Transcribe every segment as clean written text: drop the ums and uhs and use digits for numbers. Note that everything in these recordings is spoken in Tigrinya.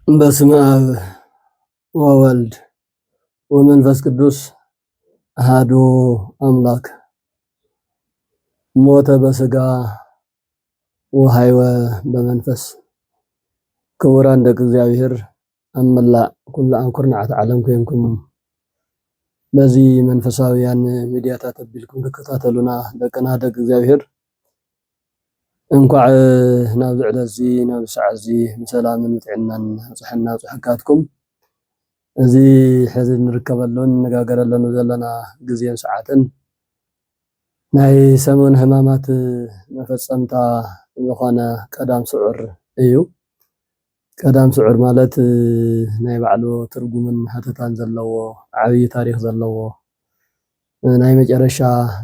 በስመ አብ ወወልድ ወመንፈስ ቅዱስ አሐዱ አምላክ። ሞተ በስጋ ወሐይወ በመንፈስ። ክቡራን ደቂ እግዚአብሔር አመላእ ኩሉ አንኩርናዓት ዓለም ኮይንኩም በዚህ መንፈሳውያን ሚዲያታት አቢልኩም ተከታተሉና ደቅና ደቂ እግዚአብሔር እንኳዕ ናብ ዝዕለት እዚ ናብ ሰዓት እዚ ብሰላምን ጥዕናን ፅሕና ፅሕካትኩም እዚ ሕዚ ንርከበሉን ነጋገረሉን ዘለና ግዜን ሰዓትን ናይ ሰሙን ሕማማት መፈፀምታ ዝኾነ ቀዳም ስዑር እዩ። ቀዳም ስዑር ማለት ናይ ባዕሉ ትርጉምን ሃተታን ዘለዎ ዓብይ ታሪክ ዘለዎ ናይ መጨረሻ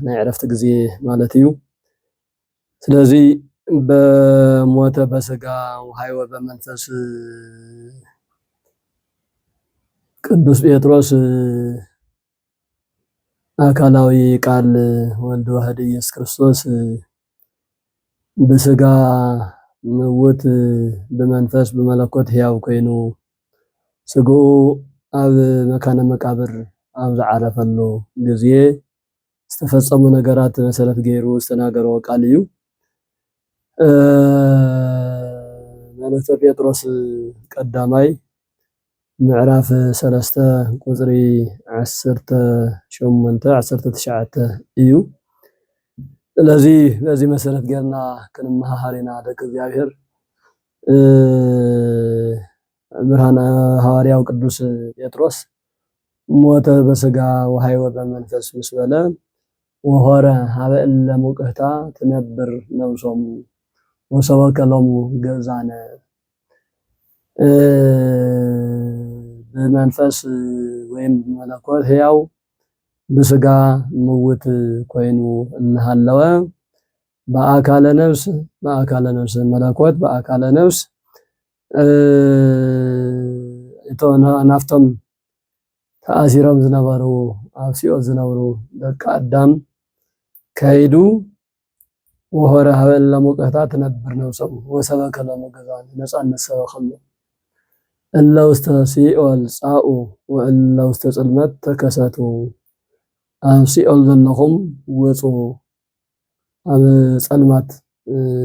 ናይ ዕረፍቲ ግዜ ማለት እዩ። ስለዚ በሞተ በስጋ ወሐይወ በመንፈስ ቅዱስ ጴጥሮስ አካላዊ ቃል ወልድ ዋህድ ኢየሱስ ክርስቶስ በስጋ ምውት በመንፈስ በመለኮት ሕያው ኮይኑ ስግኡ ኣብ መካነ መቃብር ኣብ ዝዓረፈሉ ግዜ ዝተፈፀሙ ነገራት መሰረት ገይሩ ዝተናገሮ ቃል እዩ። መልእክተ ጴጥሮስ ቀዳማይ ምዕራፍ 3 ቁፅሪ 18-19 እዩ። ስለዚ በዚህ መሰረት ገርና ክንመሃር ኢና ደቂ እግዚአብሔር። ብርሃነ ሐዋርያው ቅዱስ ጴጥሮስ ሞተ በስጋ ወሐይወ በመንፈስ ምስ በለ ወሆረ ሀበ እለ ሙቅህታ ትነብር ነብሶሙ ወሰበከሎሙ ገዛነ። በመንፈስ ወይም መለኮት ሕያው በስጋ ምውት ኮይኑ እናሃለወ በአካለ ነፍስ መለኮት በአካለ ነፍስ ናፍቶም ተአሲሮም ዝነበሩ ኣብ ሲኦል ዝነበሩ ደቂ አዳም ከይዱ ወሆረ ሀበ እለ ሙቅህታ ትነብር ነብሶሙ ወሰበከሎሙ ገዛነ ነፃነት ሰበከሎም እለ ውስተ ሲኦል ጻኡ ወእለ ውስተ ጽልመት ተከሰቱ። ኣብ ሲኦል ዘለኹም ወፁ ኣብ ጸልማት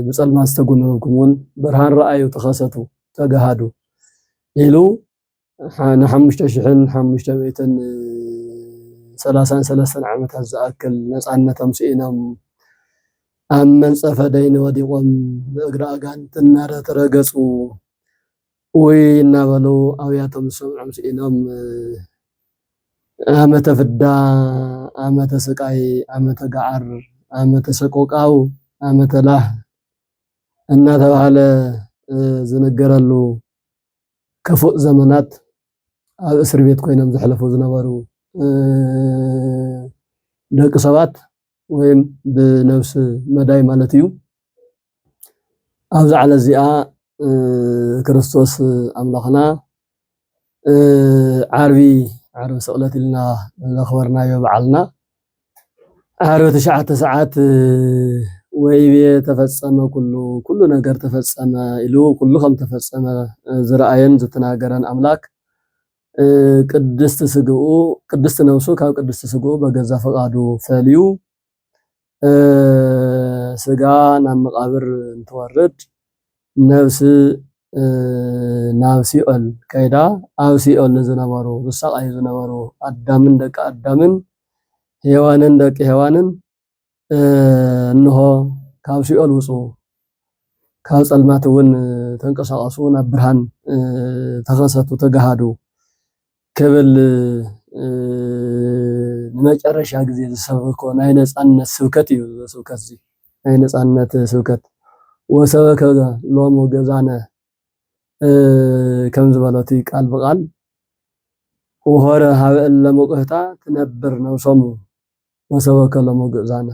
ብጸልማት ዝተጎነነኩም እውን ብርሃን ረኣዩ ተኸሰቱ ተጋሃዱ ኢሉ ን5533 ዓመታት ዝኣክል ነፃነቶም ስኢኖም ኣብ መንፀፈ ደይኒ ወዲቆም ብእግሪ ኣጋንንት እናተረገፁ ወይ እናበሉ ኣብያቶም ዝሰምዖም ስኢኖም ዓመተ ፍዳ ዓመተ ስቃይ ዓመተ ገዓር ዓመተ ሰቆቃው ዓመተ ላህ እናተባሃለ ዝነገረሉ ክፉእ ዘመናት ኣብ እስር ቤት ኮይኖም ዘሕለፉ ዝነበሩ ደቂ ሰባት ወይም ብነፍሲ መዳይ ማለት እዩ። ኣብዚ ዓለት እዚኣ ክርስቶስ ኣምላኽና ዓርቢ ስቕለት ኢልና ዘኽበርናዮ በዓልና ዓርቢ 9 ሰዓት ወይቤ ተፈፀመ ኩሉ ነገር ተፈፀመ ኢሉ ኩሉ ከም ተፈፀመ ዝረአየን ዝተናገረን ኣምላክ ቅድስቲ ስግኡ ቅድስቲ ነፍሱ ካብ ቅድስቲ ስግኡ በገዛ ፈቃዱ ፈልዩ ስጋ ናብ መቃብር እንትወርድ ነፍሲ ናብ ሲኦል ከይዳ ኣብ ሲኦል ዝነበሩ ዝሰቃዩ ዝነበሩ አዳምን ደቂ አዳምን ሔዋንን ደቂ ሔዋንን እንሆ ካብ ሲኦል ውፁ ካብ ጸልማት እውን ተንቀሳቀሱ ናብ ብርሃን ተኸሰቱ ተጋሃዱ ክብል ንመጨረሻ ግዜ ዝሰበኮ ናይ ነፃነት ስብከት እዩ። ስብከት እዚ ናይ ነፃነት ስብከት ወሰበከ ሎሙ ገዛነ ከም ዝበሎቲ ቃል ብቃል ወሆረ ሀበ እለ ሙቅህታ ትነብር ነብሶሙ ወሰበከሎሙ ገዛነ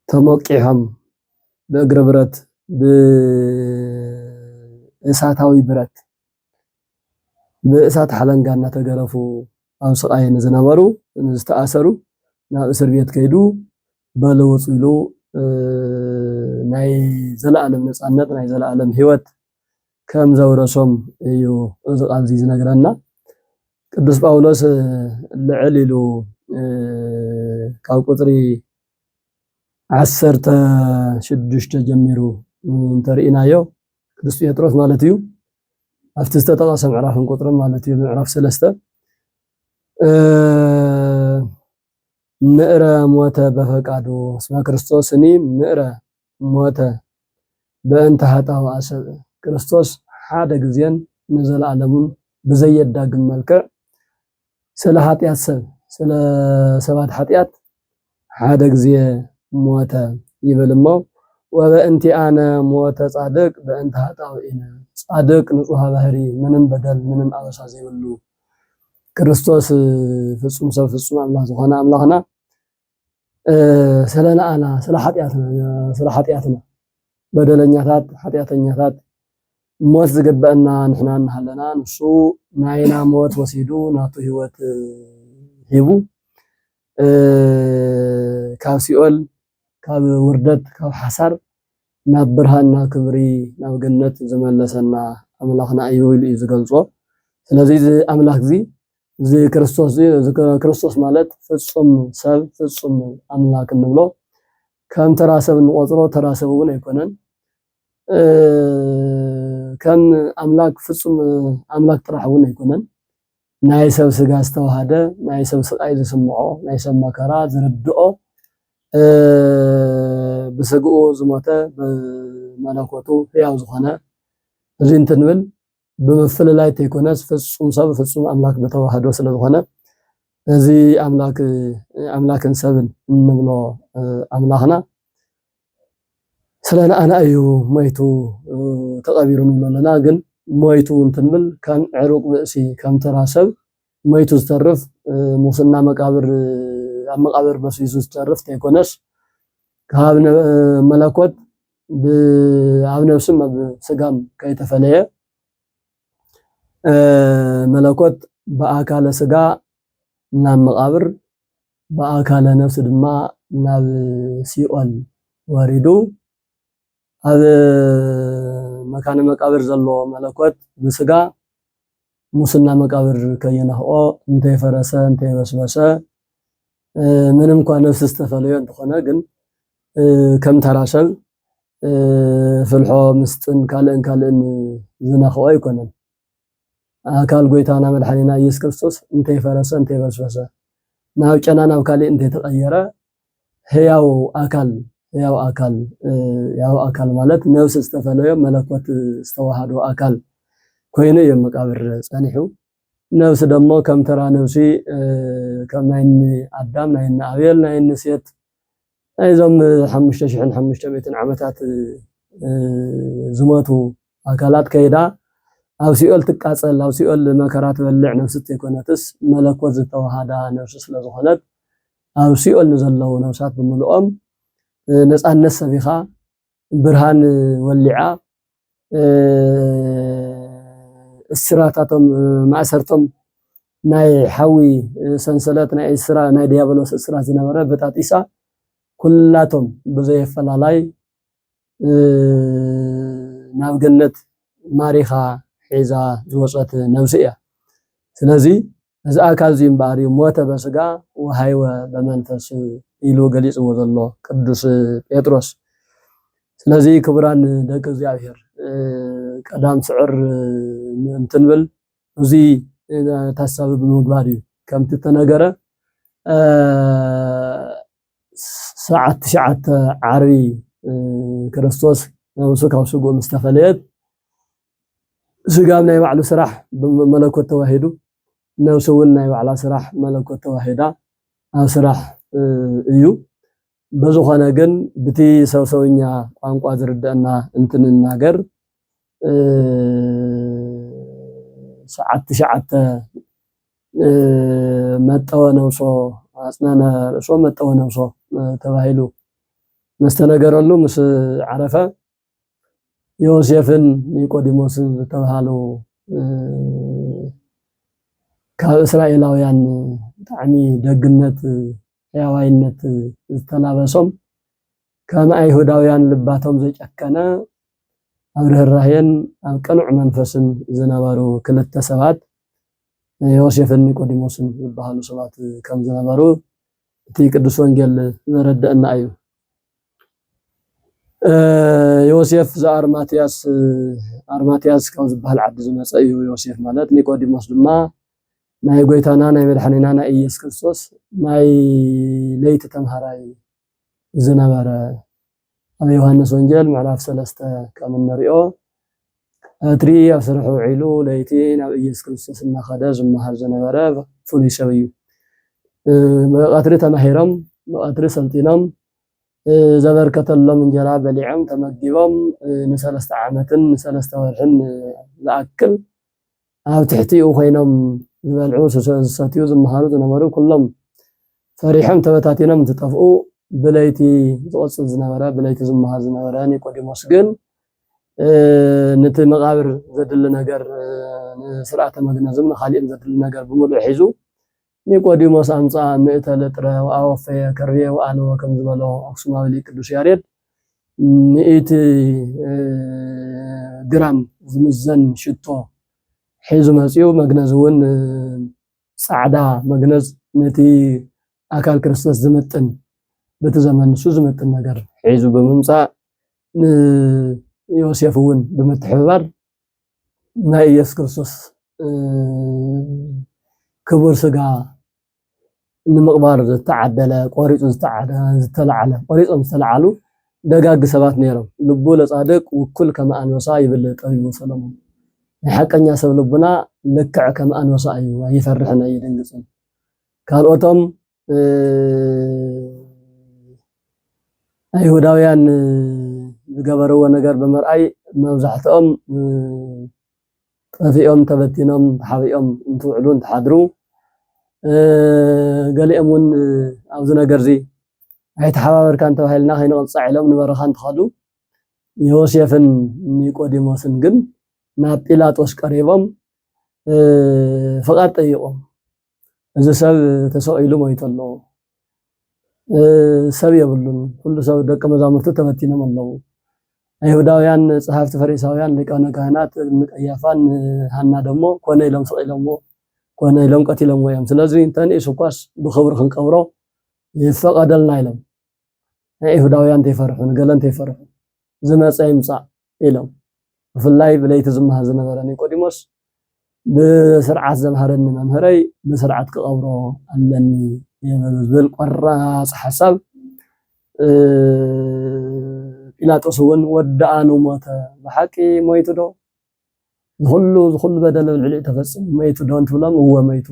ተሞቂሖም በእግረ ብረት ብእሳታዊ ብረት ብእሳት ሓለንጋ እናተገረፉ ኣብ ስቃይን ዝነበሩ ዝተኣሰሩ ናብ እስር ቤት ከይዱ በለውፁ ኢሉ ናይ ዘለዓለም ነፃነት ናይ ዘለዓለም ህይወት ከም ዘውረሶም እዩ እዚ ቃል እዚ ዝነግረና ቅዱስ ጳውሎስ ልዕል ኢሉ ካብ ቁጥሪ 16 ጀሚሩ እንተርኢናዮ ቅዱስ ጴጥሮስ ማለት እዩ ኣብቲ ዝተጠቐሰ ምዕራፍን ቁጥርን ማለት እዩ ምዕራፍ 3 ምዕረ ሞተ በፈቃዱ እስመ ክርስቶስኒ ምዕረ ሞተ በእንተ ኃጣውእ ሰብእ ክርስቶስ ሓደ ግዜን ንዘለዓለሙን ብዘየዳግም መልክዕ ስለ ኃጢአት ሰብ ስለ ሰባት ኃጢአት ሓደ ግዜ ሞተ ይብል እሞ ወበእንቲአነ ሞተ ጻድቅ በእንተ ኃጣውኢነ ጻድቅ ንጹሕ ባህሪ ምንም በደል ምንም አበሳ ዘይብሉ ክርስቶስ ፍጹም ሰብ ፍጹም አምላክ ዝኾነ አምላኽና ስለናአና ስለ ኃጢአትና በደለኛታት ኃጢአተኛታት ሞት ዝግበአና ንሕና እናሃለና ንሱ ናይና ሞት ወሲዱ ናቱ ህይወት ሂቡ ካብ ሲኦል ካብ ውርደት ካብ ሓሳር ናብ ብርሃን ናብ ክብሪ ናብ ገነት ዝመለሰና አምላኽና እዩ ኢሉ ዝገልጾ ስለዚ እዚ አምላክ እዚ እዚ ክርስቶስ ማለት ፍጹም ሰብ ፍጹም አምላክ እንብሎ ከም ተራ ሰብ እንቆጥሮ ተራ ሰብ እውን ኣይኮነን ከም አምላክ ፍጹም አምላክ ጥራሕ እውን ኣይኮነን ናይ ሰብ ስጋ ዝተዋሃደ ናይ ሰብ ስቃይ ዝስምዖ ናይ ሰብ መከራ ዝርድኦ ብስግኡ ዝሞተ ብመለኮቱ ሕያው ዝኾነ እዚ እንትንብል ብምፍልላይ ተይኮነስ ፍጹም ሰብ ፍጹም አምላክ በተዋህዶ ስለ ዝኾነ እዚ አምላክን ሰብን እንብሎ አምላኽና ስለናአና እዩ ሞይቱ ተቐቢሩ ንብሎ ኣለና ግን ሞይቱ እንትንብል ከም ዕሩቅ ብእሲ ከም ተራ ሰብ ሞይቱ ዝተርፍ ሙስና መቃብር ኣብ መቃብር በሲሱ ዝተርፍ ተይኮነስ ካብ መለኮት ኣብ ነፍስም ኣብ ስጋም ከይተፈለየ መለኮት በአካለ ስጋ ናብ መቃብር በአካለ ነፍስ ድማ ናብ ሲኦል ወሪዱ ኣብ መካነ መቃብር ዘሎ መለኮት ብስጋ ሙስና መቃብር ከየነኽኦ እንተይፈረሰ እንተይበስበሰ ምንም እንኳ ነፍሲ ዝተፈለዮ እንትኾነ ግን ከም ተራ ሰብ ፍልሖ ምስጥን ካልእን ዝነኽኦ ኣይኮነን አካል ጎይታና መድኃኒና ኢየሱስ ክርስቶስ እንተይፈረሰ እንተይበስበሰ ናብ ጨና ናብ ካልእ እንተይተቀየረ ሕያው አካል ማለት ነፍስ ዝተፈለዮ መለኮት ዝተዋሃዶ አካል ኮይኑ እዮም መቃብር ጸኒሑ ነፍስ ደሞ ከም ተራ ነፍሲ ከም ናይኒ አዳም ናይኒ አቤል ናይኒ ሴት ናይዞም 5500 ዓመታት ዝሞቱ አካላት ከይዳ ኣብ ሲኦል ትቃጸል ኣብ ሲኦል መከራ ትበልዕ ነፍሲ ተይኮነትስ መለኮት ዝተዋሃዳ ነፍሲ ስለ ዝኾነት ኣብ ሲኦል ንዘለዉ ነፍሳት ብምልኦም ነፃነት ሰቢኻ ብርሃን ወሊዓ እስራታቶም ማእሰርቶም ናይ ሓዊ ሰንሰለት ናይ ዲያብሎስ እስራት ዝነበረ በጣጢሳ ኩላቶም ብዘየፈላላይ ናብ ገነት ማሪኻ ሒዛ ዝወፀት ነፍሲ እያ ስለዚ እዚ አካል እዚ እምበኣር ሞተ በስጋ ወሃይወ በመንፈስ ኢሉ ገሊጽዎ ዘሎ ቅዱስ ጴጥሮስ ስለዚ ክቡራን ደቂ እግዚአብሔር ቀዳም ስዕር እንትንብል እዚ ታሳቢ ብምግባር እዩ ከምቲ ተነገረ ሰዓት 9 ዓርቢ ክርስቶስ ነፍሱ ካብ ስጉኡ ምስ ተፈለየት ስጋም ናይ ባዕሉ ስራሕ መለኮት ተዋሂዱ ነፍሱ እውን ናይ ባዕላ ስራሕ መለኮት ተዋሂዳ ኣብ ስራሕ እዩ በዝኾነ ግን ብቲ ሰውሰውኛ ቋንቋ ዝርድአና እንትንናገር ሰዓት 9 መጠወ ነፍሶ አጽናነ ርእሶ መጠወ ነፍሶ ተባሂሉ መስተነገረሉ ምስ ዓረፈ ዮሴፍን ኒቆዲሞስ ተባሃሉ ካብ እስራኤላውያን ብጣዕሚ ደግነት ሕያዋይነት ዝተላበሶም ከም አይሁዳውያን ልባቶም ዘጨከነ أبره الرهين قنع منفسن زنبارو كلت سبات يوسف نيقوديموس يبحالو سبات كم زنبارو تي قدس وانجيل زردنا أيو يوسف أرماتياس كم زبحال عبد زمس أيو يوسف مالت نيقوديموس دما ناي غويتانا ناي مدحنينا ناي إيس كريستوس ناي ليت تمهراي زنبارة أبي يوحنس وانجيل معلاف سلسته كم نريو أتري أسرحوا عيلو ليتين أو إيس كريستوس النخدة زمهر زنبارة فولي سويو مقاتري تمهيرم مقاتري سلطينم زبركة الله من جراب لعم تمجبهم نسلست عامتن نسلست ورحن لأكل أو تحتي وخينم بالعوس ساتيو زمهارو زنبارو كلهم فريحم تبتاتينم تطفقوا بلايتي تقصد زنبارة بلايتي زمهر زنبارة نيقوديموس جن نت مقابر زدل نجار سرعة مجنزم خالي زدل نجار بمول حيزو نيقوديموس أمصا مئة لتر وأوفي كريه وأنا وكم زبالو أقسماوي لي قدوس ياريد 100 جرام زمزن شتو حيزو مسيو مجنزون صعدا مجنز نتي أكل كريستوس زمتن بتزمن شو زمتن نجار حيزو بممصا يوسفون بمتحبر نا إيس كريستوس كبر سقا نمقبار تعدل قريص تلعل قريص مستلعلو دغاغ سبات نيرم لبو لصادق وكل كما انوصا يبلط ايو سلام حقنيا سب لبنا لكع كما انوصا ايو يفرحنا يدنقصن قالوتم ايهوداوያን ዝገበረው ነገር በመርአይ መብዛሕትኦም ጠፊኦም ተበቲኖም ተሓቢኦም እንትውዕሉ እንትሓድሩ ገሊኦም ውን ኣብዚ ነገር እዚ ኣይተሓባበርካ እንተባሂልና ከይንቅፃዕ ኢሎም ንበረኻ እንትኸዱ ዮሴፍን ኒቆዲሞስን ግን ናብ ጲላጦስ ቀሪቦም ፍቃድ ጠይቆም እዚ ሰብ ተሰቂሉ ሞይቱ ኣሎ ሰብ የብሉን ኩሉ ሰብ ደቀ መዛሙርቱ ተበቲኖም ኣለዉ አይሁዳውያን ጸሐፍት ፈሪሳውያን ሊቃነ ካህናት ቀያፋን ሐና ደሞ ኮነ ኢሎም ሰቂሎሞ ኮነ ኢሎም ቀቲሎም ወይም ስለዚህ እንተን ኢሱኳስ ብኽብር ክንቀብሮ ይፈቀደልና ኢሎም አይሁዳውያን ተፈርሑን ገለን ተፈርሑ ዝመጻ ይምጻ ኢሎም ብፍላይ ብለይቲ ዝመሃ ዝነበረ ኒቆዲሞስ ብስርዓት ዘምሃረኒ መምህረይ ብስርዓት ክቀብሮ ኣለኒ የብል ቆራጽ ሐሳብ ጲላጦስ ውን ወዳአኑ ሞተ በሐቂ ሞይቱ ዶ ዝኹሉ በደል ልዕሊ ተፈጽም ሞይቱ ዶ እንትብሎም هو ሞይቱ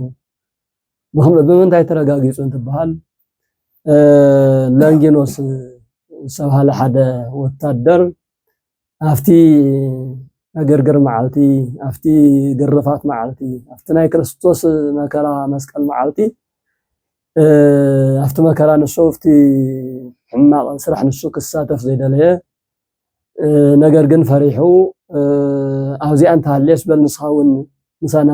በመንታይ ተረጋጊጹ እንትበሃል ላንጊኖስ ሰብሃለ ሓደ ወታደር አፍቲ አገርገር ማዓልቲ አፍቲ ግርፋት ማዓልቲ አፍቲ ናይ ክርስቶስ መከራ መስቀል ማዓልቲ አፍቲ መከራ ንሶፍቲ ሕማቅ ስራሕ ንሱ ክሳተፍ ዘይደለየ ነገር ግን ፈሪሑ ኣብዚ አንተ ሃሌስ በል ንስኻውን ምሳና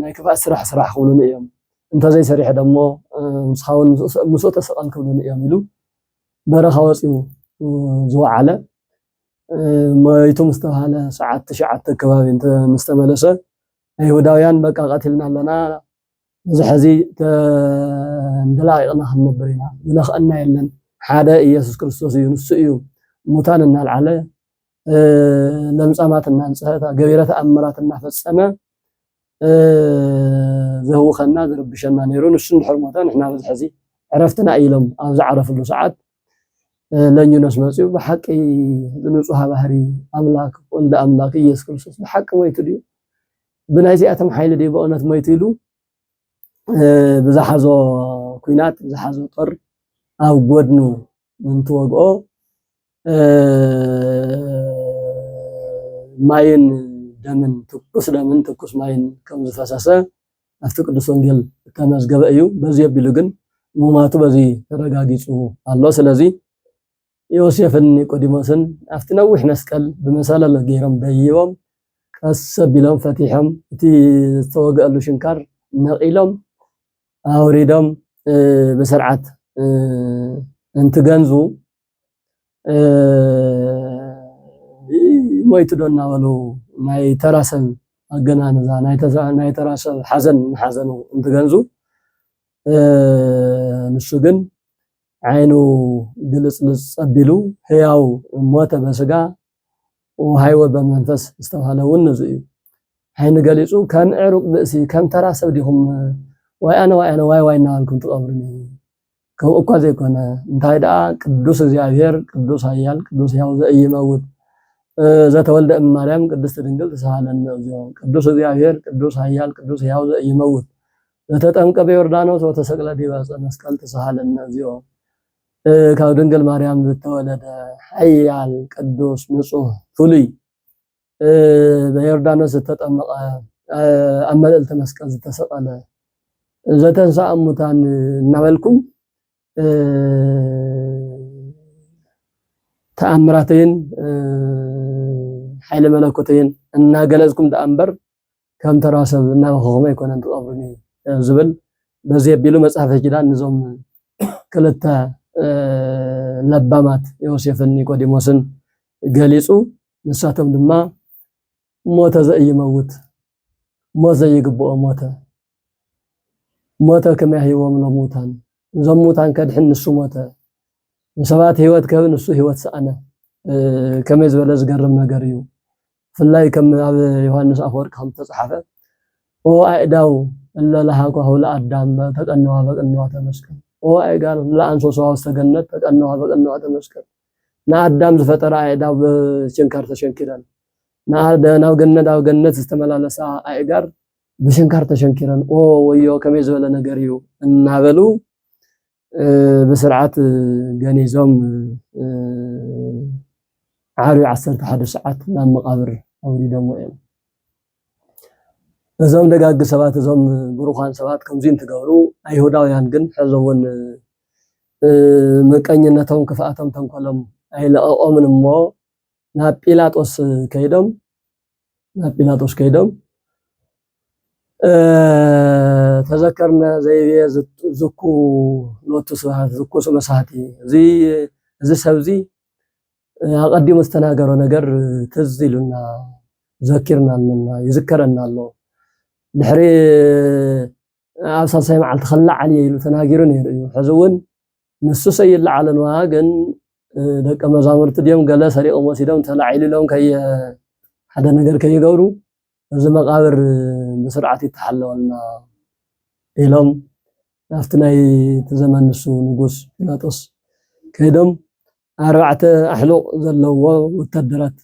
ናይ ክፋ ስራሕ ክብሉን እዮም እንተ ዘይሰሪሕ ደሞ ንስኻውን ምሶ ተሰቀል ክብሉን እዮም ኢሉ በረኻ ወፂኡ ዝወዓለ ሞይቱ ምስተባሃለ ሰዓት 9 ከባቢ ምስተመለሰ አይሁዳውያን በቃ ቀትልና ኣለና ዝሕዚ እንደላይቅና ክንነብርና ዝለኽአና የለን ሓደ ኢየሱስ ክርስቶስ እዩ ንሱ እዩ ሙታን እናልዓለ ለምጻማት እናንጽሐታ ገቢረ ተአምራት እናፈጸመ ዘህውኸና ዝርብሸና ነይሩ ንሱ እንድሕር ንሕና ዝሕዚ ዕረፍትና ኢሎም ኣብ ዝዓረፍሉ ሰዓት ለኝኖስ መጽኡ በሐቂ ንጹህ ባህሪ አምላክ ወልደ አምላክ ኢየሱስ ክርስቶስ በሐቂ ሞይቱ ዲዩ ብናይዚ አተም ኃይል ዲ በእውነት ሞይቱ ኢሉ ብዛሓዞ ኩናት ብዛሓዞ ጦር ኣብ ጎድኑ እንትወግኦ ማይን ደምን ትኩስ ደምን ትኩስ ማይን ከም ዝፈሰሰ ኣብቲ ቅዱስ ወንጌል ተመዝገበ እዩ በዚ የቢሉ ግን ሙማቱ በዚ ተረጋጊጹ ኣሎ ስለዚ ዮሴፍን ኒቆዲሞስን ኣብቲ ነዊሕ መስቀል ብመሰለለ ገይሮም ደይቦም ቀስ ቢሎም ፈቲሖም እቲ ዝተወግአሉ ሽንካር ነቂሎም አውሪዶም በስርዓት እንትገንዙ مويت دونا ولو ناي تراسل أجنانزا ناي تراسل حزنو انت جنزو نشوجن عينو دلس أبيلو هياو موت بسجا وهايو بمنفس استوهلون نزئي حين قاليسو كان عرق بأسي كان تراسل ديهم واي نالكم تقبرني كم أقوى كنا انتهيدا قدوس እግዚአብሔር ቅዱስ ኃያል ቅዱስ ሕያው ዘኢይመውት ዘተወልደ እማርያም ቅድስት ድንግል ተሳሃለነ እግዚኦ ቅዱስ እግዚአብሔር ቅዱስ ኃያል ቅዱስ ሕያው ዘኢይመውት ዘተጠምቀ በዮርዳኖስ ወተሰቅለ ዲበ ዕፀ መስቀል ተሳሃለነ እግዚኦ ካብ ድንግል ማርያም ዘተወለደ ኃያል ቅዱስ ንጹህ ፍሉይ በዮርዳኖስ ዘተጠመቀ ኣብ መልዕልተ መስቀል ዝተሰቀለ ዘተንሥአ እሙታን እናበልኩም ተአምራተይን ኃይለ መለኮተይን እና ገለጽኩም ተአምበር ከም ተራሰብ እና በኸመ ይኮነን ተቀብሩኒ ዝብል በዚህ ቢሉ መጽሐፈ ኪዳን ንዞም ክልተ ለባማት ዮሴፍን ኒቆዲሞስን ገሊጹ ንሳቶም ድማ ሞተ ዘኢይመውት ሞት ዘይግብኦ ሞተ ከመ ያህይዎም ለሙታን زموتان كدحن نسو موتا وسبات هيوت كبن نسو هيوت سأنا كما يزبل زقرم نقريو فالله كم يوهانس أفورك هم تصحفه وأعداو إلا لهاكو هولا أدام تقنوها بقنوها تمسكن وأعقال لا أنسو سواو استقنت تقنوها بقنوها تمسكن نا أدام زفتر أعداو بشنكار تشنكران ناو قنت استملا لسا أعقار بشنكار تشنكران ويو كما يزبل نقريو النابلو بسرعات جانيزوم عاري 11 ساعات نام مقابر أوري دموئين زوم دقاق سبات زوم بروخان سبات كمزين تقورو أيهوداويان قن حزوون مكانينتهم كفاءتهم تنقلهم أي لأو من مو نا بيلاتوس كيدم تذكرنا زي زكو لوتو سبحات زكو سمساتي زي سبزي أقدم استناقروا نقر تزيلنا ذكرنا لنا يذكرنا الله دحري أبصر سيمع تخلع عليه تناقرون يرئيو حزون نسو سيد لعلن واقن دك مزامرت ديوم قال سريق ومسيدهم تلعيلي لهم كي حدا نقر كي يقورو زي مقابر بسرعة يتحلونا إلهم أفتناي تزمن نسو نقص بيلاطس كيدم 4 أحلو زلوا وتدرت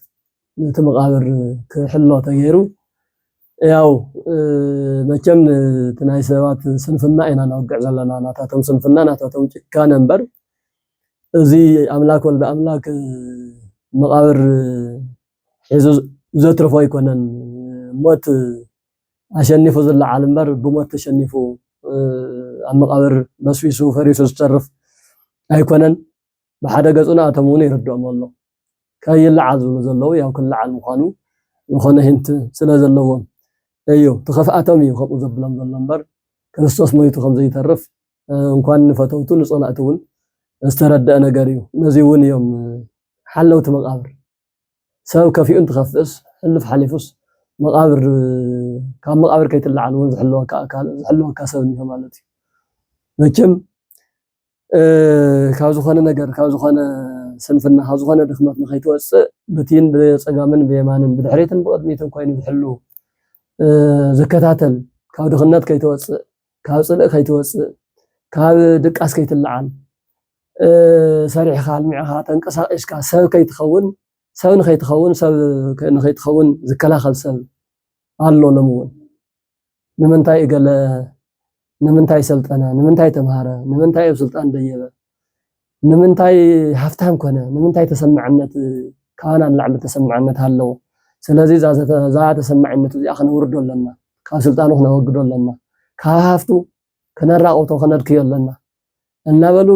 مقابر كحلو تغيرو ያው መቼም ተናይ ሰባት ስንፍና ኢና ናውቅዕ ዘለና ናታቶም ስንፍና ናታቶም ጭካነ ነበር እዚ አምላክ ወልደ አምላክ መቃብር ሒዙ ዘትርፎ ይኮነን ሞት አሸንፎ ዘለዓል ነበር ብሞት ተሸንፎ ኣብ መቃብር መስዊሱ ፈሪሱ ዝተርፍ ኣይኮነን በሓደ ገጹና አተሙን ይርድኦም ኣሎ ከይልዓል ዘለው ያው ክልዓል ምዃኑ ዝኾነ ህንት ስለዘለዎም ايو تخفاتهم يخبو زبلم زلمبر ክርስቶስ ሞይቱ ከም ዘይተርፍ እንኳን ፈተውቱ ንጾላእቱን استردأ ነገርዩ ነዚውን እዮም ሓለውት መቃብር ሰብ ከፊኡን ተخفስ ሕልፍ ሓሊፉስ መቃብር ካብ መቃብር ከይትልዓልውን ዝሕልወካ አካል ዝሕልወካ ሰብ ነው ማለት እዩ መቼም ካብ ዝኾነ ነገር ካብ ዝኾነ ስንፍና ካብ ዝኾነ ድኽመት ንኸይትወፅእ ብቲን ብጸጋምን ብየማንን ብድሕሪትን ብቅድሚትን ኮይኑ ዝሕሉ زكاتاتل كاو دخنات كيتوص كاو صلق كيتوص كاو دقاس كيتلعن سريع خال معها تنقساقش كا سب كيتخون سب نخيتخون سب نخيتخون زكلاخل سب الله لمون نمنتاي قال نمنتاي سلطنه نمنتاي تمهاره نمنتاي بسلطان ديبه نمنتاي حفتام كونه نمنتاي تسمعنت كان لعل تسمعنت هالو ስለዚህ ዛ ተሰማዕነቱ እዚ አخن ወርዶለና ካብ ስልጣኑ ወግዶለና ካፍቱ ከነራቆቶ ከነድክየለና እናበሉ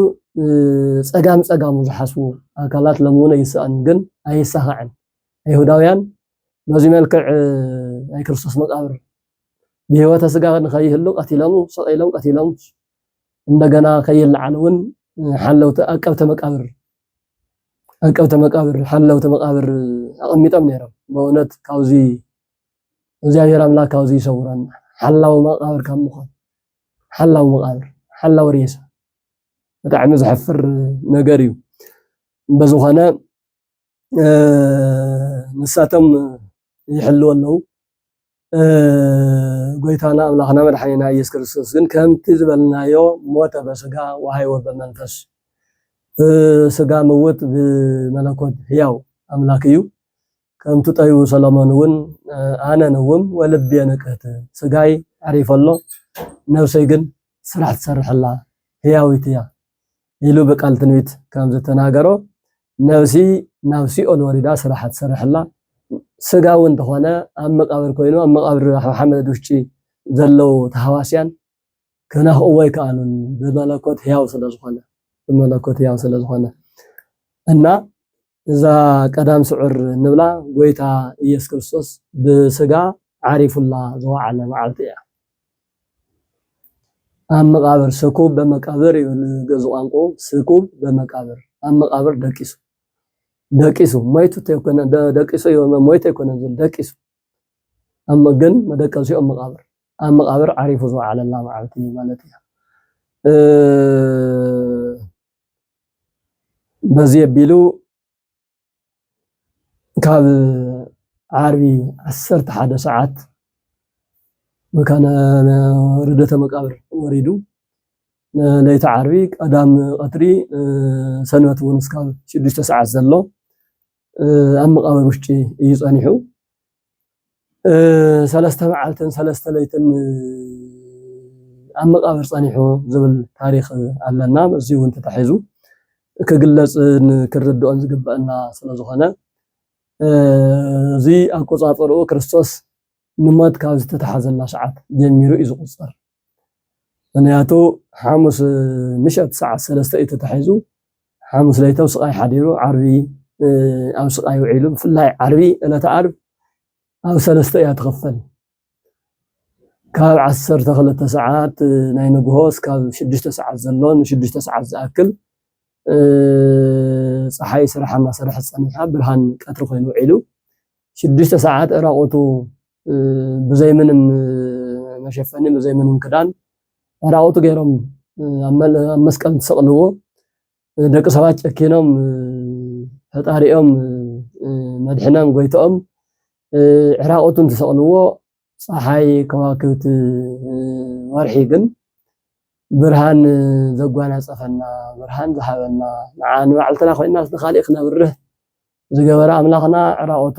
ጸጋም ዝሓስቡ አካላት ለሙነ ይስአን ግን አይሳኻዕን አይሁዳውያን በዚህ መልክዕ አይ ክርስቶስ መቃብር በህይወተ ስጋ ንኸይህሉ ቀቲሎም ሰቀይሎም ቀቲሎም እንደገና ከይልዓሉን ሓለውተ አቀብተ መቃብር أنكبت مقابر حلوت مقابر أقميتم نيرم بونت كاوزي زيادة أملاك كاوزي صوران حلو مقابر كم مخان حلو مقابر حلو ريسة بتاع زحفر نجاريو بزوخنا نساتم يحلوا له قويتانا أملاخنا مرحينا يسكر السوسين كم تزبلنا يو موت بسقا وهاي وبمنفس سقا موت بملكوت هياو أملاكيو كم تطيو سلامانون أنا نوم ولبي نكهت سقاي عريف الله نفسيقن سرح تسرح الله هياويتيا يلو بقال تنويت كم زتناقرو نفسي الوريدا سرح تسرح الله سقاو انتخوانا أم مقابر كوينو أم مقابر محمد دوشي زلو تحواسيان كنا هو كانون بملكوت هياو سلازخوانا بملكوت هياو سلازخوانا أنا إذا قدام سعر نبلا قويتا إيس كريستوس بسقا عارف الله زوا على معلتيا أم مقابر سكوب بمقابر يقزو أنقو سكوب بمقابر أم مقابر دكيسو ميتو تيكون دكيسو يوم ميتو يكون دكيسو أما جن ما دكيسو أم مقابر عارف زوا على الله معلتيا مالتيا بزي بيلو كاب عربي 11 ساعات مكان ردة مقابر وريدو ليت عربي قدام قطري سنوات ونسكال 6 ساعات زلو أم مقابر وشتي يصانيحو 3 معلتن 3 ليتن أم مقابر صانيحو زبل تاريخ علنا بزي وانت تحيزو كجلص كردو زغبانا سلازخنا زي أقصاطرو كريستوس نمات كاز تتحزنا ساعات جميرو يزقصر انياتو حامس مشات ساعه 3 تتحيزو حامس ليتو سقاي حديرو عربي او سقاي وعيلو فلاي عربي انا تعرف او 3 يتغفل كاب 12 ساعات ناي نغوس كاب 6 ساعات زلون 6 ساعات زاكل صحاي سرحنا سرح صنيحه برهان قطر خوينو عيلو 6 ساعات راقوتو بزي منم مشفني بزي منم كدان راقوتو غيرهم مسقل تسقلو دق سبات ጨኪኖም ፈጣሪኦም መድሕኖም ጎይቶኦም ዕራቆቱን ተሰቅልዎ ፀሓይ ከዋክብት ወርሒ ግን ብርሃን ዘጓናፀፈና ብርሃን ዝሃበና ንዓን ባዕልትና ኮይና ንኻሊእ ክነብርህ ዝገበረ ኣምላኽና ዕራቆቱ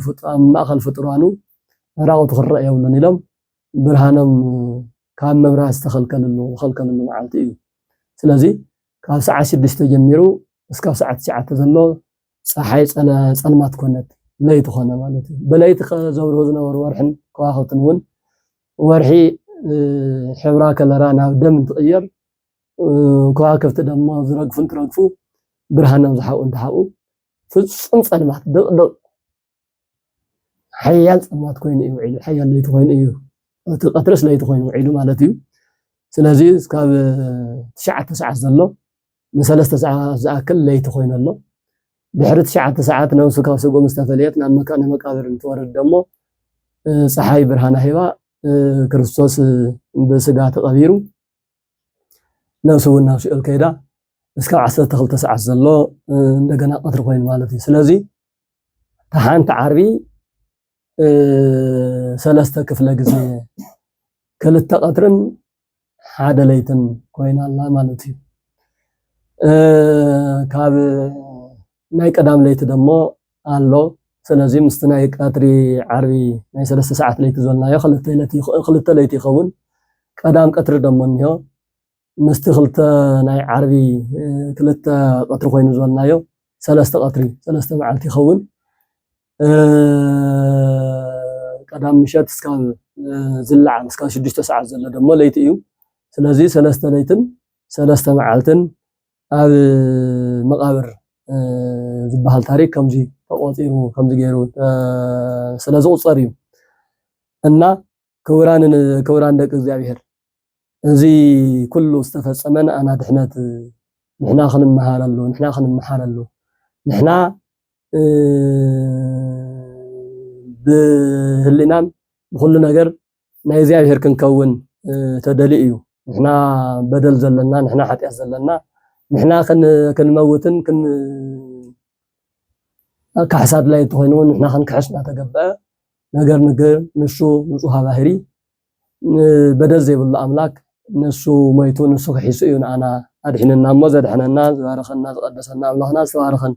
ፍጡራን ማእኸል ፍጡራኑ ዕራቆቱ ክረአ የብሉን ኢሎም ብርሃኖም ካብ መብራህቲ ዝተኸልከልሉ መዓልቲ እዩ ስለዚ ካብ ሰዓት 6 ጀሚሩ እስካብ ሰዓት 9 ዘሎ ፀሓይ ፀልማት ኮነት ለይቲ ኾነ ማለት እዩ በለይቲ ከዘብርሁ ዝነበሩ ወርሕን ከዋኽብትን እውን ወርሒ ሕብራ ከለራ ናብ ደም እንትቕየር ከዋክብቲ ደሞ ዝረግፉን ትረግፉ ብርሃኖም ዝሓቁ እንትሓቁ ፍጹም ፀልማት ድቕድቕ ሓያል ፀልማት ኮይኑ እዩ ውዒሉ ሓያል ለይቲ ኮይኑ እዩ እቲ ቀትርስ ለይቲ ኮይኑ ውዒሉ ማለት እዩ ስለዚ እስካብ 9 ሰዓት ዘሎ ن3 ساعات زاكل ليت خوين الله بحرت 9 ساعات نوسو ካብ ስጎ مستفليت ናብ መካነ መቃብር እንትወርድ ደሞ ፀሓይ ብርሃን ሂባ ክርስቶስ በስጋ ተቀቢሩ ነፍሱ ናብሱ ከይዳ እስካብ 12 ሰዓት ዘሎ እንደገና ቀትር ኮይኑ ማለት እዩ ስለዚ ተሓንቲ ዓርቢ 3 ክፍለ ግዜ ክልተ ቀትርን ሓደ ለይትን ኮይናላ ማለት እዩ ካብ ናይ ቀዳም ለይቲ ደሞ ኣሎ ስለዚ ምስቲ ናይ ቀትሪ ዓርቢ ናይ 3 ሰዓት ለይቲ ዘልናዮ ክልተ ለይቲ ይኸውን ቀዳም ቀትሪ ደሞ እንዮ ምስቲ ክልተ ናይ ዓርቢ ክልተ ቀትሪ ኮይኑ ዘልናዮ 3 ቀትሪ 3 መዓልቲ ይኸውን ቀዳም ምሸት እስካብ ዝለዓል እስካብ 6 ሰዓት ዘሎ ደሞ ለይቲ እዩ ስለዚ 3 ለይትን 3 መዓልትን ኣብ መቃብር ዝበሃል ታሪክ ከምዚ ተቆፂሩ ከምዚ ገይሩ ስለዚ ቁፀር እዩ እና ክቡራን ደቂ እግዚአብሔር እዚ ኩሉ ዝተፈፀመን ኣና ድሕነት ንሕና ክንመሃረሉ نحنا بهلنام بكل نجر نايزي أجهر كنكون تدلئيو نحنا بدل زلنا نحنا حتى زلنا نحنا كنموتن كحساد لا يتخينون نحنا كنكحسنا تقبأ نجر نشو نصوها باهري بدل زي بالله أملاك نسو ميتون نسو حيسيون أنا أدحنا موزد حنا الناس وارخنا قدسنا الله ناس وارخن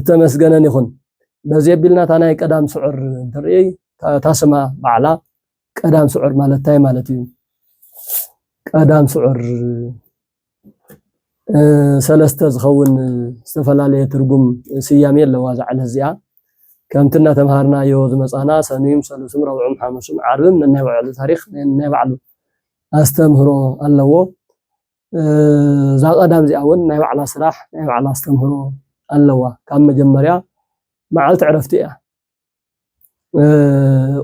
تمسجنا نخن بزي بلنا تاناي قدام سعر دري تاسما بعلا قدام سعر مالتاي مالتي قدام سعر سلسته زخون استفلاليه ترجم سيامي لوازع على الزيا كمتنا تمهارنا يوز مصانا سنيم سلسم ربعم حامسم عربم نني بعل تاريخ نني بعل استمهرو الله ዛ ቀዳም ዚአውን ናይ ባዕላ ስራሕ ናይ ባዕላ አስተምህሮ ኣለዋ ካብ መጀመርያ መዓልቲ ዕረፍቲ እያ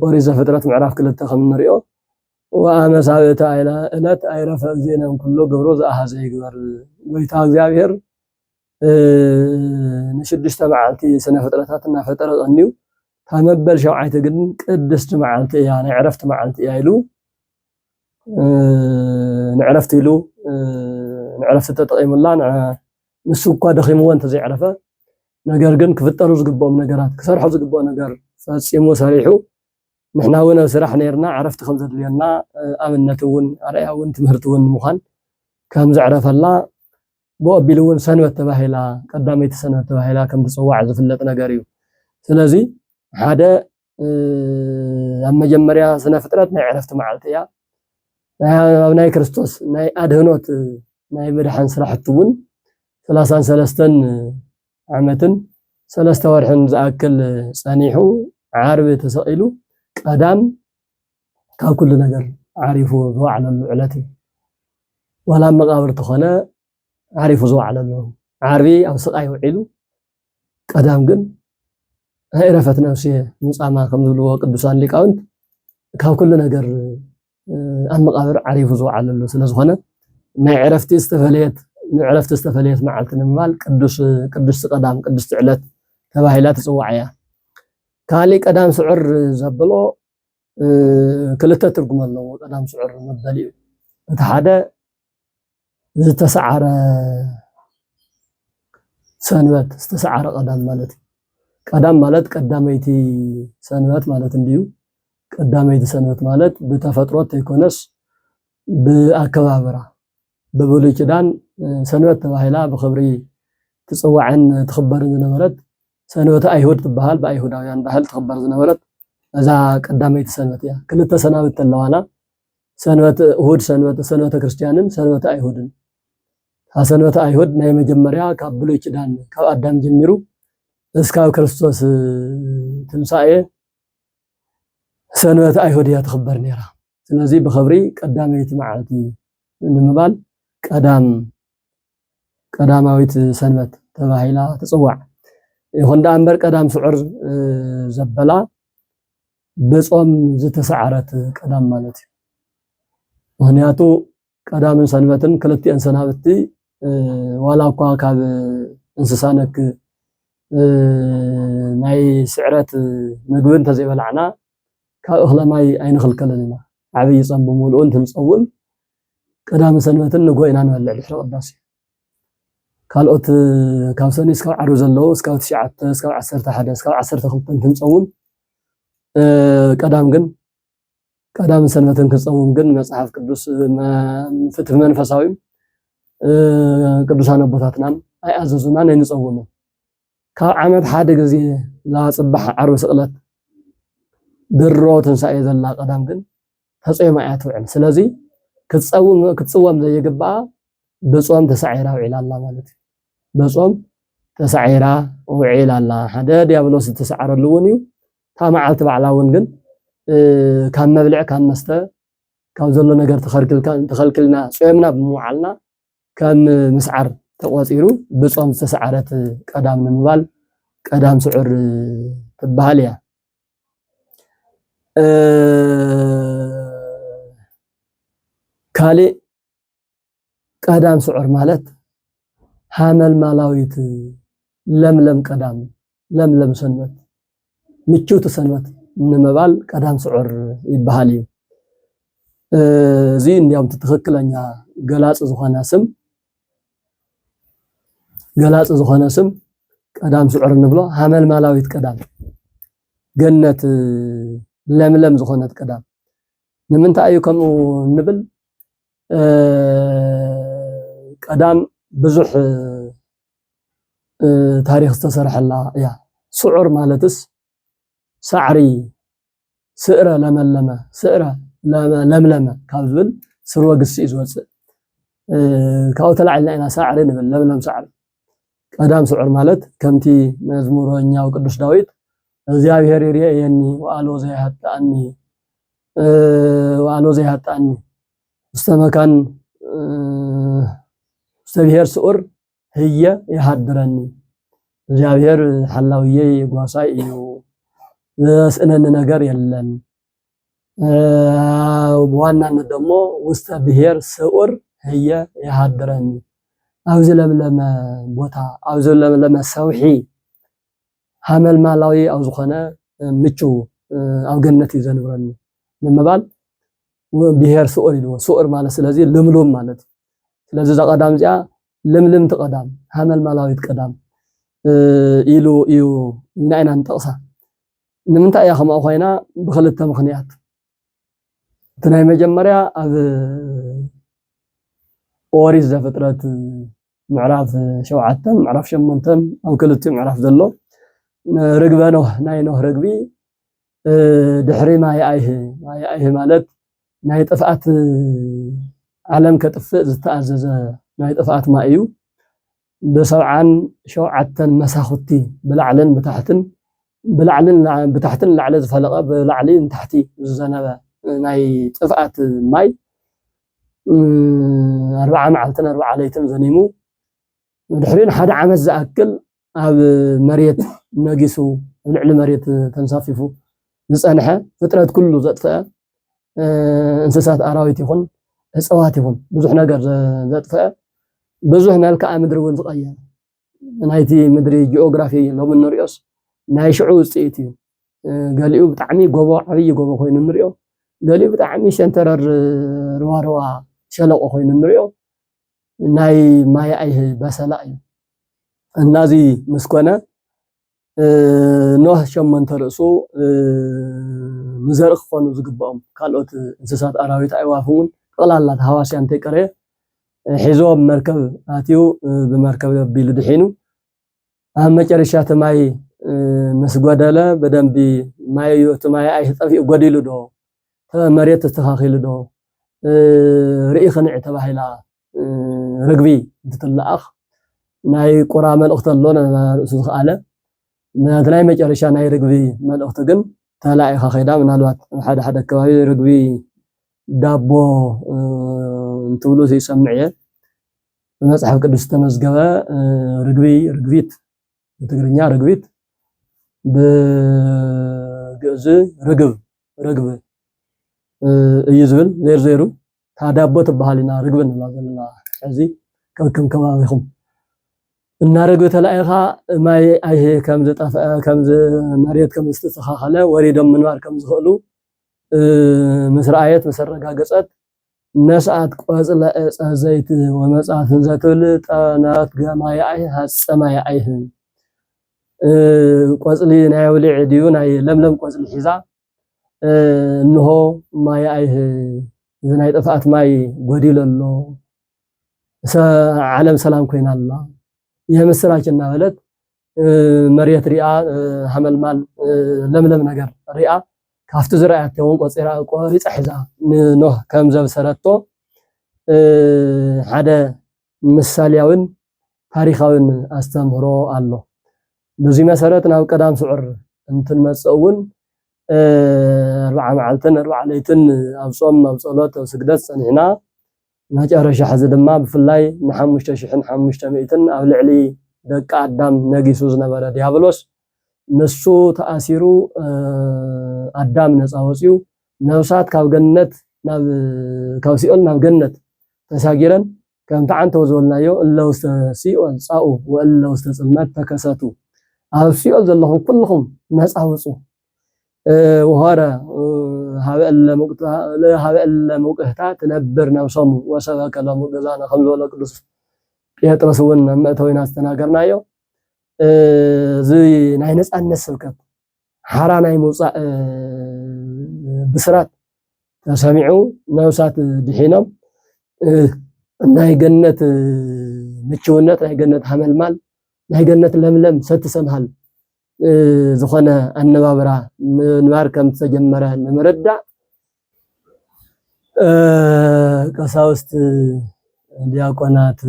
ኦሪት ዘፍጥረት ምዕራፍ 2 ከም ንሪኦ ወአመሳብዕተ ዕለት ኣይረፈ እግዚእነ ኩሉ ገብሮ ዘአሃዘ ይግበር ጎይታ እግዚአብሔር ንሽዱሽተ መዓልቲ ስነ ፍጥረታት እናፈጠረ ቀኒዩ ታመበል ሸውዓይተ ግን ቅድስቲ መዓልቲ እያ ናይ ዕረፍቲ መዓልቲ እያ ኢሉ نعرفت له نعرفت تطقيم الله نسو እኳ ደኺምዎ እንተዘይዕረፈ ነገር ግን ክፍጠሩ ዝግብኦም ነገራት ክሰርሑ ዝግብኦ ነገር ፈፂሙ ሰሪሑ ንሕና እውን ኣብ ስራሕ ነርና ዕረፍቲ ከም ዘድልየና ኣብነት እውን ኣርኣያ እውን ትምህርቲ እውን ምዃን ከም ዘዕረፈላ ብኦቢሉ እውን ሰንበት ተባሂላ ቀዳመይቲ ሰንበት ተባሂላ ከም ትፅዋዕ ዝፍለጥ ነገር እዩ ስለዚ ሓደ ኣብ መጀመርያ ስነ ፍጥረት ናይ ዕረፍቲ መዓልቲ እያ ናይ ክርስቶስ ናይ ኣድህኖት ናይ መድሓን ስራሕቲ እውን 33 ዓመትን 3 ወርሕን ዝኣክል ጸኒሑ ዓርብ ተሰቂሉ ቀዳም ካብ ኩሉ ነገር ዓሪፉ ዝዋዕለሉ ዕለት እዩ ወላ መቃብር ተኾነ ዓሪፉ ዝዋዕለሉ ዓርቢ ኣብ ስቃይ ውዒሉ ቀዳም ግን ዕረፈት ነፍሲ ሙፃማ ከም ዝብልዎ ቅዱሳን ሊቃውንት ካብ ኩሉ ነገር ኣብ መቃብር ዓሪፉ ዝዋዕለሉ ስለዝኾነ ናይ ዕረፍቲ ዝተፈለየት መዓልቲ ንምባል ቅዱስ ቀዳም ቅዱስ ዕለት ተባሂላ ትፅዋዕ እያ ካሊእ ቀዳም ስዑር ዘብሎ ክልተ ትርጉም ኣለዎ ቀዳም ስዑር መበሊ እዩ እቲ ሓደ ዝተሰዓረ ሰንበት ዝተሰዓረ ቀዳም ማለት እዩ ቀዳም ማለት ቀዳመይቲ ሰንበት ማለት እንዲዩ ቀዳመይቲ ሰንበት ማለት ብተፈጥሮት ይኮነስ ብኣከባብራ በብሉይ ኪዳን ሰንበት ተባሂላ ብክብሪ ትፅዋዕን ትኽበርን ዝነበረት ሰንበት ኣይሁድ ትበሃል ብኣይሁዳውያን ባህል ትኽበር ዝነበረት እዛ ቀዳመይቲ ሰንበት እያ ክልተ ሰናብት ኣለዋና ሰንበት እሁድ ሰንበተ ክርስቲያንን ሰንበተ ኣይሁድን ሰንበተ ኣይሁድ ናይ መጀመርያ ካብ ብሉይ ኪዳን ካብ ኣዳም ጀሚሩ እስካብ ክርስቶስ ትንሳኤ ሰንበት ኣይሁድ እያ ትኽበር ነይራ ስለዚ ብክብሪ ቀዳመይቲ መዓልቲ ንምባል ቀዳማዊት ሰንበት ተባሂላ ትፅዋዕ ይኹን ዳ እምበር ቀዳም ስዑር ዘበላ ብጾም ዝተሰዓረት ቀዳም ማለት እዩ ምክንያቱ ቀዳምን ሰንበትን ክልቲአን ሰናብቲ ዋላ እኳ ካብ እንስሳ ነክ ናይ ስዕረት ምግቢ እንተዘይበላዕና ካብ እኽለ ማይ ኣይንኽልከልን ኢና ዓብይ ጾም ብምሉኡ እንትንፀውም ቀዳም ሰንበትን ንጎይና ንበልዕ ድሕሪ ቅዳሴ ካልኦት ካብ ሰኒ እስካብ ዓርቢ ዘለዉ እስካብ 9 እስካብ 11 እስካብ 12 እንትንፀውም ቀዳም ሰንበትን ክንፀውም ግን መጽሓፍ ቅዱስ ፍትሕ መንፈሳዊ ቅዱሳን ኣቦታትና ኣይኣዘዙናን ኣይንፀውምን ካብ ዓመት ሓደ ግዜ ላፅባሕ ዓርቢ ስቕለት ድሮ ትንሳኤ ዘላ ቀዳም ግን ተፀይማ እያ ትውዕል ስለዚ ክትፅወም ዘይግባኣ ብጾም ተሳዒራ ውዒላ ኣላ ማለት እዩ በጾም ተሳዒራ ውዒላ ኣላ ሓደ ዲያብሎስ ዝተሰዓረሉ እውን እዩ እታ መዓልቲ ባዕላ እውን ግን ካብ መብልዕ ካብ መስተ ካብ ዘሎ ነገር ተኸልክልና ጾምና ብምውዓልና ከም ምስዓር ተቆፂሩ ብጾም ዝተሰዓረት ቀዳም ንምባል ቀዳም ስዑር ትበሃል እያ ካሊእ ቀዳም ስዑር ማለት ሃመልማላዊት لملم قدام لملم سنت ምቹት ሰንበት ንምባል ቀዳም ስዑር ይባሃል እዩ እዚ እንዲያውም ትክክለኛ ገላጽ ዝኾነ ስም ቀዳም ስዑር ንብሎ ሃመልማላዊት ቀዳም ገነት ለምለም ዝኾነት ቀዳም ንምንታይ እዩ ከምኡ ንብል ቀዳም ብዙሕ ታሪኽ ዝተሰርሐላ እያ ስዑር ማለትስ ሳዕሪ ስዕረ ለምለመ ካብ ዝብል ስርወ ግሲ ዝወፅእ ካብኡ ተላዕልና ኢና ሳዕሪ ንብል ለምለም ሳዕሪ ቀዳም ስዑር ማለት ከምቲ መዝሙረኛው ቅዱስ ዳዊት እግዚአብሔር ይርአየኒ ወአሎ ዘይሃጣኒ እስተመካን እስተብሔር ስዑር ህየ ይሃድረኒ እግዚአብሔር ሓላውየ የጓሳይ እዩ ስእነን ነገር የለን በዋናነት ደግሞ ውስተ ብሔር ስዑር ህየ ይሃድረኒ አብዚ ለምለመ ቦታ አብዚ ለምለመ ሰውሒ ሃመልማላዊ አብ ዝኾነ ምቹ አብ ገነት ይዘንብረኒ ንምባል ብሔር ስዑር ይልዎ ስዑር ማለት ስለዚህ ልምሉም ማለት ስለዚህ ዛ ቀዳም እዚኣ ልምልምቲ ቀዳም ሃመልማላዊት ቀዳም ኢሉ እዩ እናይና ንጠቕሳ ንምንታይ እያ ከምኡ ኮይና ብክልተ ምክንያት እቲ ናይ መጀመርያ ኣብ ኦሪት ዘፍጥረት ምዕራፍ 7 ምዕራፍ 8 ኣብ ክልቲኡ ምዕራፍ ዘሎ ርግበ ኖህ ናይ ኖህ ርግቢ ድሕሪ ማይ ኣይህ ማለት ናይ ጥፍኣት ዓለም ከጥፍእ ዝተኣዘዘ ናይ ጥፍኣት ማይ እዩ ብ77 መሳኹቲ ብላዕልን ብታሕትን ብታሕትን ላዕሊ ዝፈለቀ ብላዕሊ ንታሕቲ ዝዘነበ ናይ ጥፍኣት ማይ 40 መዓልትን 40 ለይትን ዘኒሙ ድሕሪን ሓደ ዓመት ዝኣክል ኣብ መሬት ነጊሱ ልዕሊ መሬት ተንሳፊፉ ዝጸንሐ ፍጥረት ኩሉ ዘጥፈአ እንስሳት አራዊት ይኹን እጽዋት ይኹን ብዙሕ ነገር ዘጥፈአ ብዙሕ መልክዓ ምድሪ እውን ዝቀየረ ናይቲ ምድሪ ጂኦግራፊ ሎም ንሪኦስ ናይ ሽዑ ውፅኢት እዩ ገሊኡ ብጣዕሚ ጎቦ ዓብይ ጎቦ ኮይኑ ንሪኦ ገሊኡ ብጣዕሚ ሸንተረር ሩዋሩዋ ሸለቆ ኮይኑ ንሪኦ ናይ ማይ ኣይህ በሰላ እዩ እናዚ ምስኮነ ኖህ 8 ርእሱ ንዘርኢ ክኾኑ ዝግብኦም ካልኦት እንስሳት አራዊት ኣዕዋፍ እውን ጠቕላላት ሃዋስያን እንተይቀረየ ሒዞም መርከብ ኣትዩ ብመርከብ ኣቢሉ ድሒኑ ኣብ መጨረሻ እቲ ማይ ምስ ጎደለ በደንቢ ማይ ኣይጠፊኡ ጎዲሉ ዶ መሬት ተስተኻኺሉ ዶ ርኢ ክንዕ ተባሂላ ርግቢ እንትትለኣኽ ናይ ቁራ መልእኽቲ ኣሎ ርእሱ ዝኸኣለ ናይ መጨረሻ ናይ ርግቢ መልእኽቲ ግን ተላኢኻ ኸይዳ ምናልባት ሓደ ከባቢ ርግቢ ዳቦ እንትብሉ ዘይሰምዕ እየ በመጽሐፍ ቅዱስ ተመዝገበ ርግቢት በትግርኛ ርግቢት በግዕዝ ርግብ እዩ ዝብል ዘርዘሩ ታዳቦ ትበሃል ኢና ርግብ ንብላ ዘለና ሕዚ ከከም ከባቢኹም እና ርግብ ተላኢኻ ማይ ኣይህ ከም ዝጠፍአ ከም መሬት ከም ዝተስተኻኸለ ወሪዶም ምንባር ከም ዝኽእሉ ምስ ረኣየት ምስ ረጋገፀት ነስኣት ቆፅለ ዕፀ ዘይቲ ወመጽአት ዘትብል ጠነት ማይ ኣይህ ሃፀማይ ኣይህ ቆፅሊ ናይ ውሊዕ ድዩ ናይ ለምለም ቆፅሊ ሒዛ እንሆ ማይ ኣይህ ናይ ጥፍኣት ማይ ጎዲሉ ኣሎ ዓለም ሰላም ኮይና ኣላ የምስራች እናበለት መሬት ሪኣ ሃመልማል ለምለም ነገር ሪኣ ካፍቲ ዝረኣያተውን ቆፂራ ቆሪፃ ሒዛ ንኖህ ከም ዘብሰረቶ ሓደ ምሳልያውን ታሪኻውን ኣስተምህሮ ኣሎ በዚ መሰረት ናብ ቀዳም ስዑር እንትንመጽእ እውን 40 መዓልትን 40 ለይትን ኣብ ጾም ኣብ ጸሎት ኣብ ስግደት ጸኒሕና መጨረሻ ሕዚ ድማ ብፍላይ ን5500 ኣብ ልዕሊ ደቂ ኣዳም ነጊሱ ዝነበረ ዲያብሎስ ንሱ ተኣሲሩ ኣዳም ነፃ ወፅዩ ነፍሳት ካብ ገነት ካብ ሲኦል ናብ ገነት ተሳጊረን كم تعن توزولنا يو إلا وستسيئوا صاؤوا وإلا وستسلمت تكساتوا أو سيئوا ذلهم كلهم ناس أوصوا وهذا هذا المقهتا تنبرنا وصموا وسبك الله مجزانا خمس ولا كدس يترسون ما توينا استناقرنا يو زي ناينس الناس سبكت حرانا يموصى بسرات تسمعوا نوسات دحينهم ناي جنة متشونات ناي جنة حمل مال ناي جنة لملم ستسمهل زخنا النبابرة نوار كم تجمرة نمردع قساوست دياقونات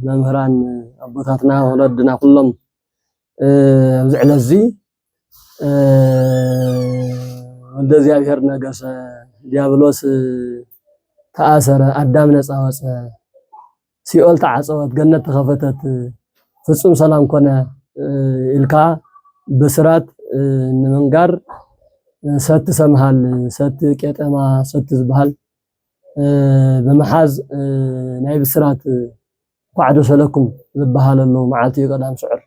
ممهران أبوتاتنا ولدنا كلهم زعل الزي እንደዚህ ያብሔር ነገሰ ዲያብሎስ ተአሰረ አዳም ነፃ ወፀ ሲኦል ተዓፀወት ገነት ተኸፈተት ፍጹም ሰላም ኮነ ኢልካ በስራት ንመንጋር ሰት ሰምሃል ሰት ቄጠማ ሰት ዝብሃል በመሓዝ ናይ ብስራት ቋዕዶ ሰለኩም ዝብሃለሉ መዓልቲ ቀዳም ስዑር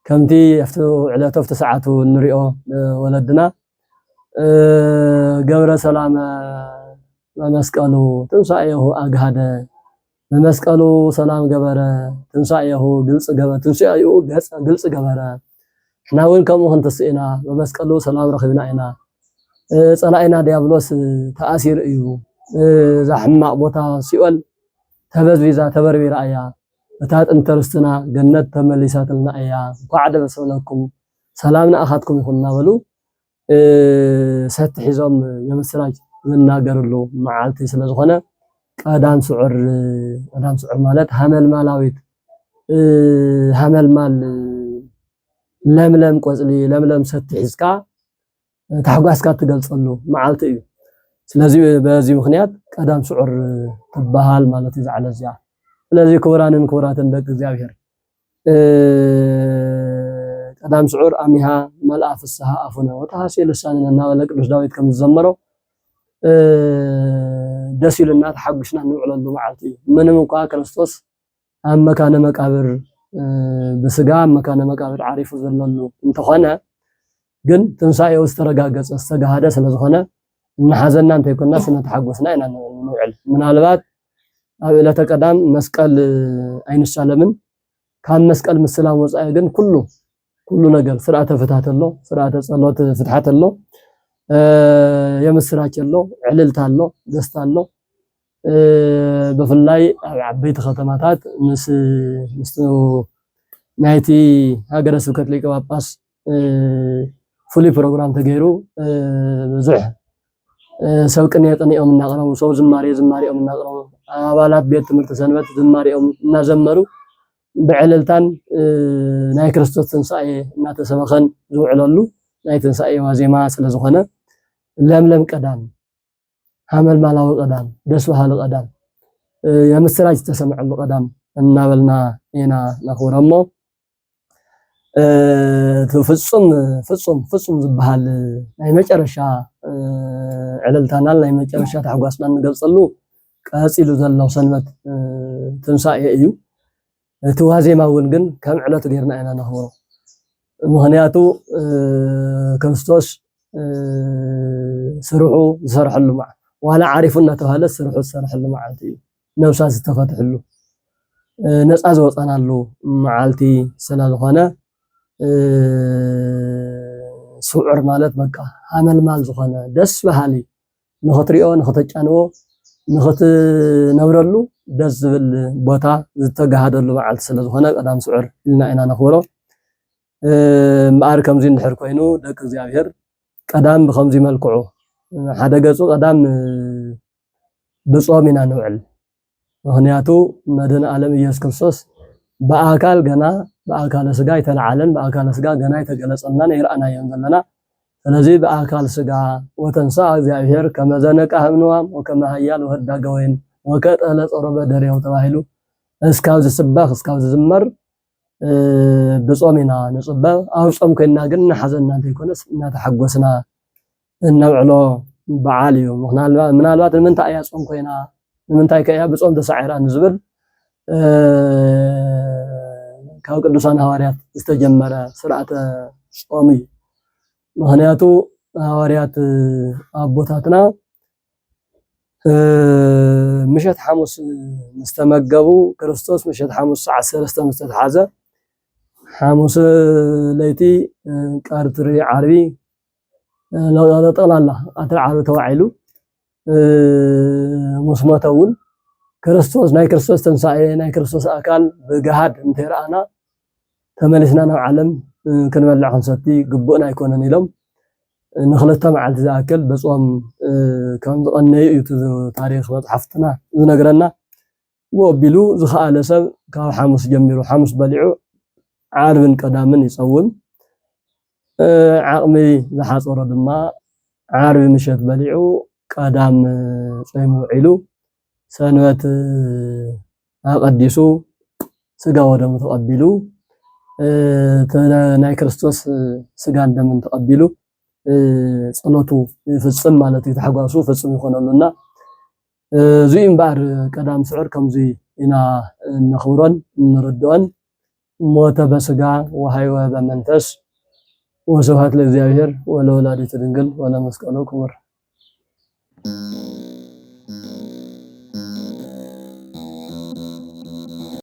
ከምቲ after ዕለቱ after ሰዓቱ ንሪኦ ወለድና ገብረ ሰላም በመስቀሉ ትንሳኤሁ አግሃደ በመስቀሉ ሰላም ገበረ ትንሳኤሁ ትንሳኤሁ ግልጽ ገበረ ናውን ከምኡን ተስኢና በመስቀሉ ሰላም ረኺብና ኢና ጸላኢና ዲያብሎስ ተአሲር እዩ ዛሕማቅ ቦታ ሲኦል ተበዝቢዛ ተበርቢራ እያ እታት እንተርስትና ገነት ተመሊሳትልና እያ ቋዕደ በሰለኩም ሰላምና አኻትኩም ይኹንና በሉ ሰት ሒዞም የምስራች ዝናገርሉ መዓልቲ ስለዝኾነ ቀዳም ስዑር ማለት ሃመልማላዊት ሃመልማል ለምለም ቆጽሊ ለምለም ሰት ሒዝካ ታሕጓስካ ትገልጸሉ መዓልቲ እዩ ስለዚህ በዚህ ምክንያት ቀዳም ስዑር ትበሃል ማለት ይዛዕለ እዚያ ስለዚህ ክቡራትን ደቂ እግዚአብሔር ቀዳም ስዑር አሚሃ መልአ ፍስሐ አፉነ ወተሐሴ ልሳንና እናበለ ቅዱስ ዳዊት ከም ዝዘመረው ደስ ይልና ተሐጉስና ንውዕለሉ መዓልቲ እዩ ምንም እንኳ ክርስቶስ ኣብ መካነ መቃብር በስጋ መካነ መቃብር ዓሪፉ ዘለሉ እንተኾነ ግን ትንሳኤው ዝተረጋገፀ ዝተጋሃደ ስለዝኾነ እናሓዘና እንተይኮንና ስነተሐጎስና ኢና ንውዕል ምናልባት ኣብ ዕለተ ቀዳም መስቀል ኣይንሳለምን ካብ መስቀል ምስላም ወፃኢ ግን ኩሉ ነገር ስርዓተ ፍትሐት ኣሎ ስርዓተ ጸሎት ፍትሐት ኣሎ የምስራች ኣሎ ዕልልታ ኣሎ ደስታ ኣሎ በፍላይ ዓበይቲ ከተማታት ምስ ናይቲ ሃገረ ስብከት ሊቀ ጳጳስ ፍሉይ ፕሮግራም ተገይሩ ብዙሕ ሰብ ቅኔኦም እናቕረቡ ሰብ ዝማሬኦም እናቕረቡ አባላት ቤት ትምህርት ሰንበት ዝማሬኦም እናዘመሩ ብዕልልታን ናይ ክርስቶስ ትንሳኤ እናተሰበኸን ዝውዕለሉ ናይ ትንሳኤ ዋዜማ ስለዝኾነ ለምለም ቀዳም ሃመልማላዊ ቀዳም ደስ በሃሊ ቀዳም የምስራች ተሰምዐሉ ቀዳም እናበልና ኢና ነኽብረሞ ፍጹም ዝበሃል ናይ መጨረሻ ዕልልታና ናይ መጨረሻ ታሕጓስና ንገልጸሉ ቀፂሉ ዘሎ ሰንበት ትንሳኤ እዩ እቲ ዋዜማ እውን ግን ከም ዕለቱ ጌርና ኢና ነኽብሮ ምክንያቱ ክርስቶስ ስርሑ ዝሰርሐሉ መዓልቲ ዋላ ዓሪፉ እናተባሃለ ስርሑ ዝሰርሐሉ መዓልቲ እዩ ነብሳት ዝተፈትሕሉ ነፃ ዝወፀናሉ መዓልቲ ስለዝኾነ ስዑር ማለት በቃ ሃመልማል ዝኾነ ደስ በሃሊ ንኽትሪኦ ንኽተጫንዎ ንኽትነብረሉ ደስ ዝብል ቦታ ዝተጋሃደሉ መዓልቲ ስለዝኾነ ቀዳም ስዑር ኢልና ኢና ነኽብሮ እምበኣር ከምዚ እንድሕር ኮይኑ ደቂ እግዚአብሔር ቀዳም ብከምዚ መልክዑ ሓደ ገፁ ቀዳም ብጾም ኢና ንውዕል ምክንያቱ መድህን ዓለም ኢየሱስ ክርስቶስ በአካል ገና በአካለ ስጋ ይተለዓለን በአካለ ስጋ ገና ይተገለጸልናን ይርአናየን ዘለና ስለዚህ በአካል ስጋ ወተንሳ እግዚአብሔር ከመዘነቃ ህምንዋም ወከመ ሀያል ወህዳገ ወይን ወከጠለ ጾረበ ደሬው ተባሂሉ እስካብ ዝስባኽ እስካብ ዝዝመር ብጾም ኢና ንጽበብ ኣብ ጾም ኮይና ግን እናሓዘና እንተይኮነስ እናተሓጎስና እናውዕሎ በዓል እዩ ምናልባት ንምንታይ እያ ጾም ኮይና ንምንታይ ከያ ብጾም ተሳዒራ ንዝብል ካብ ቅዱሳን ሐዋርያት ዝተጀመረ ስርዓተ ጾም እዩ። ምክንያቱ ሐዋርያት አቦታትና ምሸት ሐሙስ ምስተመገቡ ክርስቶስ ምሸት ሐሙስ ሰዓት 3 ምስተተሓዘ ሐሙስ ለይቲ ቀርትሪ ዓርቢ ጠቅላላ አትር ዓርቢ ተዋዒሉ መስመተውን ክርስቶስ ናይ ክርስቶስ ተንሳኤ ናይ ክርስቶስ አካል ብገሃድ እንተራአና ተመሊስና ናብ ዓለም ክንበልዕ ክንሰቲ ግቡእና ኣይኮነን ኢሎም ንኽልተ መዓልቲ ዝኣክል በጾም ከም ዝቐነዩ እዩ ታሪኽ መጽሓፍትና ዝነግረና። ወቢሉ ዝኸኣለ ሰብ ካብ ሐሙስ ጀሚሩ ሐሙስ በሊዑ ዓርብን ቀዳምን ይጸውም። ዓቕሚ ዝሓፀሮ ድማ ዓርቢ ምሸት በሊዑ ቀዳም ጾይሙ ውዒሉ ሰንበት አቀዲሱ ስጋ ወደሙ ተቀቢሉ ናይ ክርስቶስ ስጋን ደምን ተቀቢሉ ጸሎቱ ይፍጽም ማለት እዩ። ተሐጓሱ ፍጽም ይኾነሉና እዚ እምበር ቀዳም ስዑር ከምዚ ኢና ነኽብሮን እንርድኦን። ሞተ በስጋ ወሃይወ በመንፈስ ወስብሐት ለእግዚአብሔር ወለወላዲቱ ድንግል ወለመስቀሉ ክቡር።